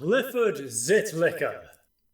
Clfford Zitlikker.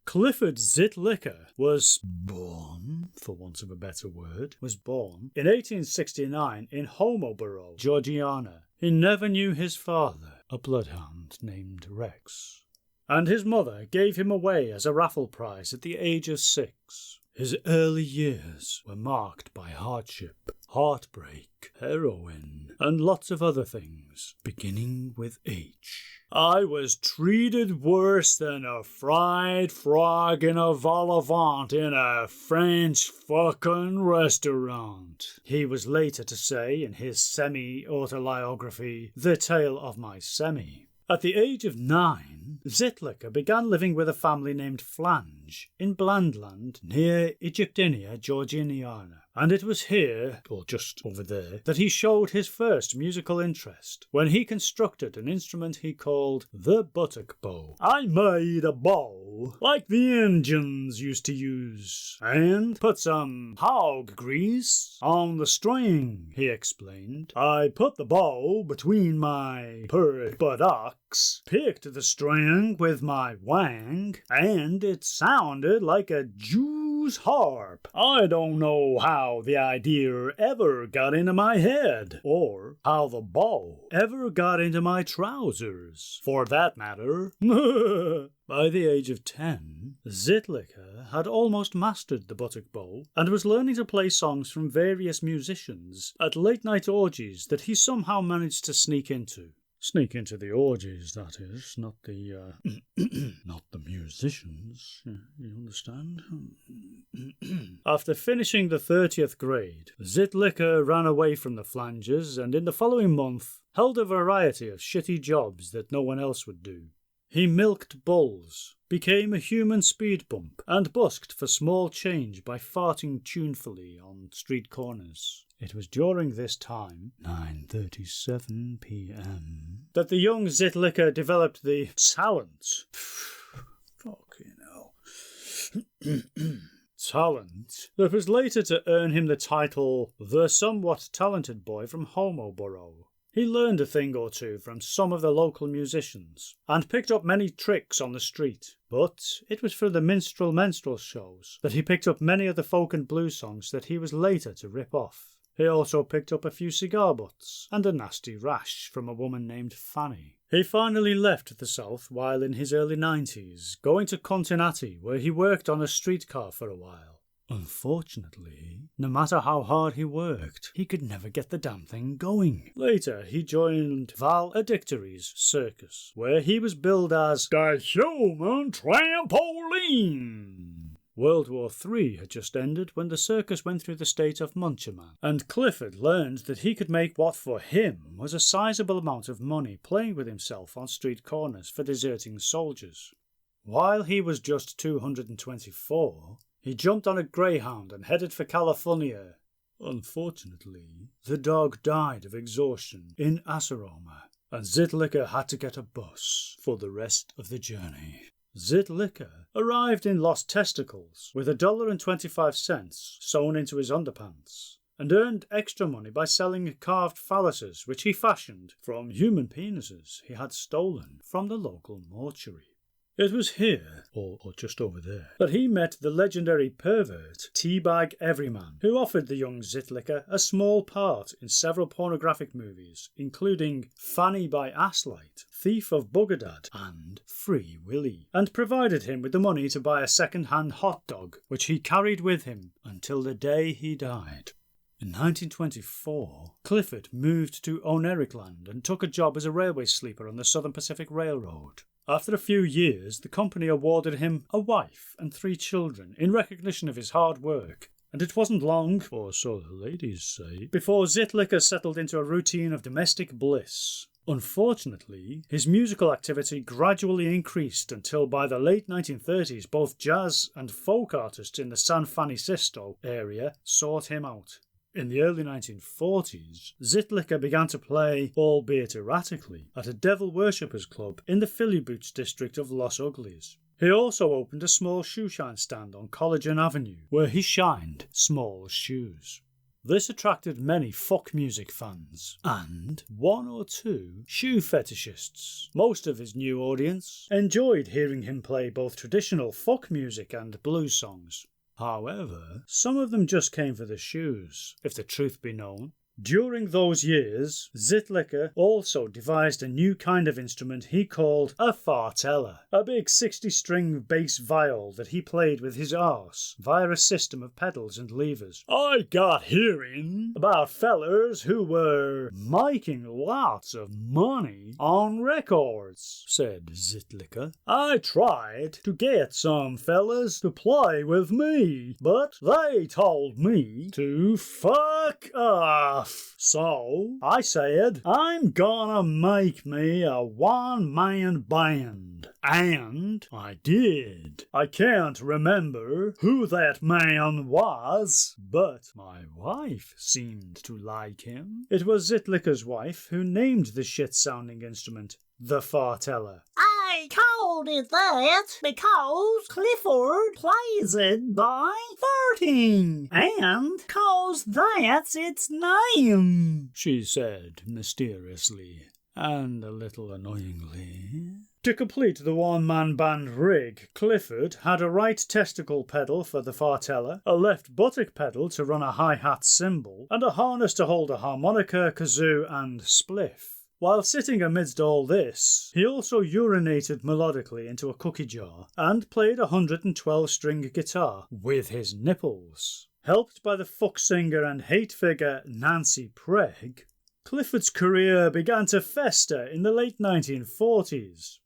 Clfford Zitlikker was born, for want of a better word, in 1869 in Holmoborough, Georgiana. He never knew his father, a bloodhound named Rex, and his mother gave him away as a raffle prize at the age of 6. His early years were marked by hardship, heartbreak, heroin, and lots of other things, beginning with H. I was treated worse than a fried frog in a vol au vent in a French fucking restaurant, he was later to say in his semi-autobiography, The Tale of My Semi. At the age of 9, Zitlikker began living with a family named Flange in Blandland near Egyptinia, Georgiana. And it was here, or just over there, that he showed his first musical interest, when he constructed an instrument he called the buttock bow. I made a bow like the Indians used to use, and put some hog grease on the string, he explained. I put the bow between my buttocks, picked the string with my wang, and it sounded like a Jew's harp. I don't know how the idea ever got into my head, or how the bow ever got into my trousers, for that matter. By the age of 10, Zitlikker had almost mastered the buttock bow and was learning to play songs from various musicians at late-night orgies that he somehow managed to sneak into. Sneak into the orgies, that is, not the, not the musicians, you understand? After finishing the 30th grade, Zitlikker ran away from the flanges and in the following month held a variety of shitty jobs that no one else would do. He milked bulls, became a human speed bump, and busked for small change by farting tunefully on street corners. It was during this time, 9:37 p.m, that the young Zitlikker developed the talent. Fucking hell. Talent that was later to earn him the title the somewhat talented boy from Holmoborough. He learned a thing or two from some of the local musicians, and picked up many tricks on the street. But it was for the minstrel shows that he picked up many of the folk and blues songs that he was later to rip off. He also picked up a few cigar butts and a nasty rash from a woman named Fanny. He finally left the South while in his early 90s, going to Continati, where he worked on a streetcar for a while. Unfortunately, no matter how hard he worked, he could never get the damn thing going. Later, he joined Valedictory's circus, where he was billed as the Human Trampoline. World War III had just ended when the circus went through the state of Muncherman, and Clfford learned that he could make what for him was a sizable amount of money playing with himself on street corners for deserting soldiers. While he was just 224, he jumped on a greyhound and headed for California. Unfortunately, the dog died of exhaustion in Asaroma, and Zitlikker had to get a bus for the rest of the journey. Zitlikker arrived in Lost Testicles with $1.25 sewn into his underpants, and earned extra money by selling carved phalluses which he fashioned from human penises he had stolen from the local mortuary. It was here, or just over there, that he met the legendary pervert Teabag Everyman, who offered the young Zitlikker a small part in several pornographic movies, including Fanny by Asslight, Thief of Bugadad, and Free Willy, and provided him with the money to buy a second-hand hot dog, which he carried with him until the day he died. In 1924, Clfford moved to Onericland and took a job as a railway sleeper on the Southern Pacific Railroad. After a few years, the company awarded him a wife and 3 children in recognition of his hard work, and it wasn't long, or so the ladies say, before Zitlikker settled into a routine of domestic bliss. Unfortunately, his musical activity gradually increased until by the late 1930s both jazz and folk artists in the San Francisco area sought him out. In the early 1940s, Zitlikker began to play, albeit erratically, at a devil worshippers club in the Philly Boots district of Los Uglies. He also opened a small shoeshine stand on College Avenue, where he shined small shoes. This attracted many folk music fans, and one or two shoe fetishists. Most of his new audience enjoyed hearing him play both traditional folk music and blues songs. However, some of them just came for the shoes, if the truth be known. During those years, Zitlikker also devised a new kind of instrument he called a fartella, a big 60-string bass viol that he played with his arse via a system of pedals and levers. I got hearing about fellers who were making lots of money on records, said Zitlikker. I tried to get some fellas to play with me, but they told me to fuck off. So I said, I'm gonna make me a one-man band. And I did. I can't remember who that man was, but my wife seemed to like him. It was Zitlikker's wife who named the shit-sounding instrument the fartella. I called it that because Clfford plays it by farting, and cause that's its name, she said mysteriously and a little annoyingly. To complete the one-man band rig, Clfford had a right testicle pedal for the fartella, a left buttock pedal to run a hi-hat cymbal, and a harness to hold a harmonica, kazoo and spliff. While sitting amidst all this, he also urinated melodically into a cookie jar and played a 112-string guitar with his nipples. Helped by the fuck singer and hate figure Nancy Pregg, Clfford's career began to fester in the late 1940s.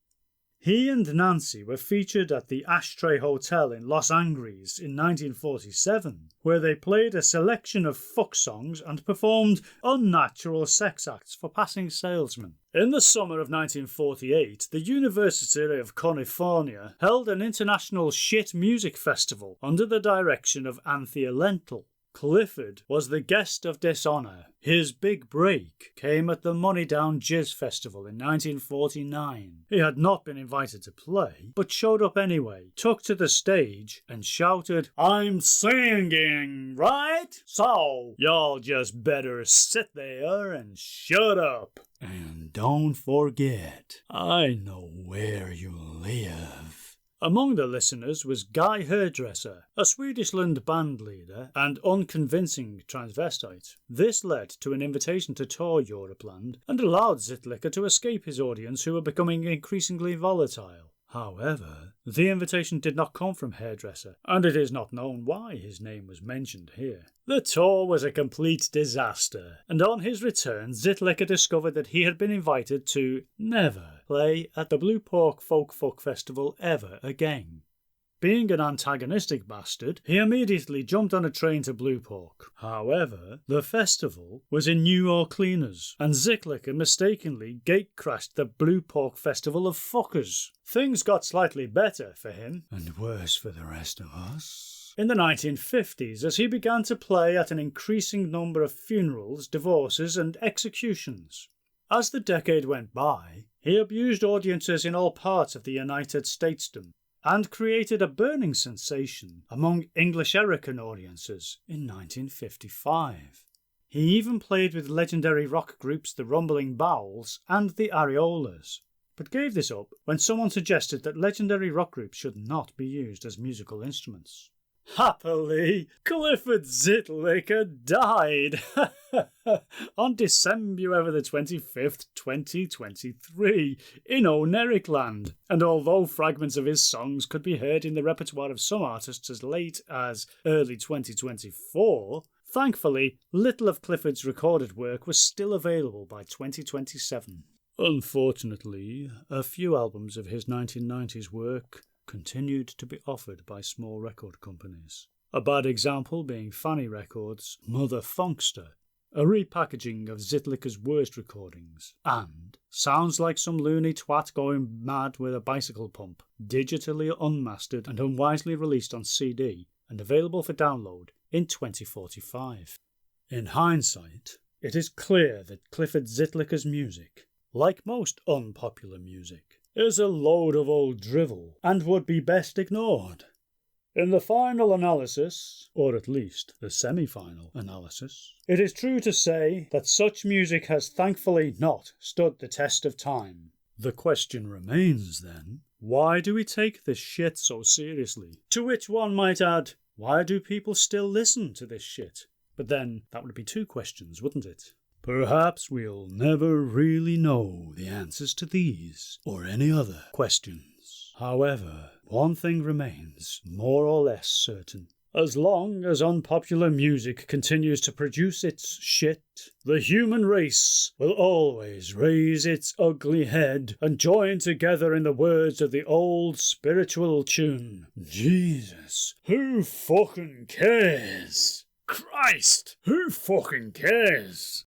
He and Nancy were featured at the Ashtray Hotel in Los Angeles in 1947, where they played a selection of fuck songs and performed unnatural sex acts for passing salesmen. In the summer of 1948, the University of California held an international shit music festival under the direction of Anthea Lentil. Clfford was the guest of dishonour. His big break came at the Money Down Jizz Festival in 1949. He had not been invited to play, but showed up anyway, took to the stage and shouted, I'm singing, right? So, y'all just better sit there and shut up. And don't forget, I know where you live. Among the listeners was Guy Hairdresser, a Swedishland band leader and unconvincing transvestite. This led to an invitation to tour Europeland and allowed Zitlikker to escape his audience, who were becoming increasingly volatile. However, the invitation did not come from Hairdresser, and it is not known why his name was mentioned here. The tour was a complete disaster, and on his return, Zitlikker discovered that he had been invited to never play at the Blue Pork Folk Fuck Festival ever again. Being an antagonistic bastard, he immediately jumped on a train to Blue Pork. However, the festival was in New Orleans, and Zitlikker mistakenly gate-crashed the Blue Pork Festival of Fuckers. Things got slightly better for him, and worse for the rest of us, in the 1950s, as he began to play at an increasing number of funerals, divorces and executions. As the decade went by, he abused audiences in all parts of the United Statesdom, and created a burning sensation among English-American audiences in 1955. He even played with legendary rock groups the Rumbling Bowels and the Areolas, but gave this up when someone suggested that legendary rock groups should not be used as musical instruments. Happily, Clfford Zitlikker died on December the 25th, 2023, in Onericland, and although fragments of his songs could be heard in the repertoire of some artists as late as early 2024, thankfully, little of Clfford's recorded work was still available by 2027. Unfortunately, a few albums of his 1990s work continued to be offered by small record companies. A bad example being Fanny Records' Mother Funkster, a repackaging of Zitlikker's worst recordings, and Sounds Like Some Loony Twat Going Mad with a Bicycle Pump, digitally unmastered and unwisely released on CD and available for download in 2045. In hindsight, it is clear that Clfford Zitlikker's music, like most unpopular music, is a load of old drivel and would be best ignored. In the final analysis, or at least the semi-final analysis, it is true to say that such music has thankfully not stood the test of time. The question remains then, why do we take this shit so seriously? To which one might add, why do people still listen to this shit? But then that would be two questions, wouldn't it? Perhaps we'll never really know the answers to these or any other questions. However, one thing remains more or less certain. As long as unpopular music continues to produce its shit, the human race will always raise its ugly head and join together in the words of the old spiritual tune. Jesus, who fucking cares? Christ, who fucking cares?